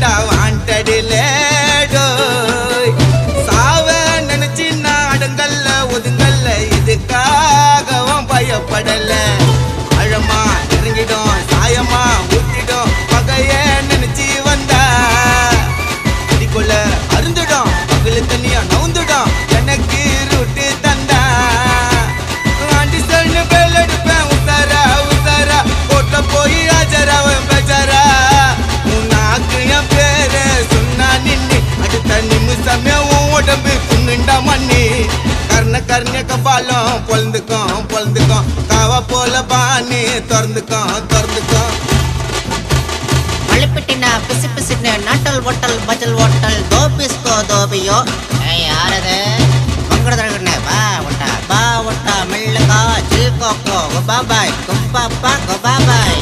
தாண்டா வாண்டடில சாவ நினைச்சு நாடுங்கல்ல ஒதுங்கல்ல இதுக்காகவும் பயப்படல ஆழமா இறங்கிடும் சாயமா ஊத்திடும் பகைய நினைச்சு வந்தா இதுக்குள்ள அருந்துடும் பகலு தனியா நவுந்துடும் எனக்கு ரூட்டு தந்தா ஆண்டி சொல்லு பேல் எடுப்பேன் உசாரா உசாரா போட்ட போய் ஆஜராவன் பேச்சாரா உன்னாக்கு என் பேரு சொன்னா நின்னு அடுத்த நிமிஷமே உன் உடம்பு புண்ணுண்டா மண்ணி கர்ண கபாலம் பொழுந்துக்கும் காவா போல பாணி திறந்துக்கும் மழுப்பிட்டினா பிசு பிசுன்னு நாட்டல் ஓட்டல் பஜல் ஓட்டல் தோபிஸ்கோ தோபியோ யாரது மங்கடதழகண்ணே பா ஒட்டா மெல்லுகா ஜில் கோக்கோ பாபாய் குப்பாப்பா பாபாய்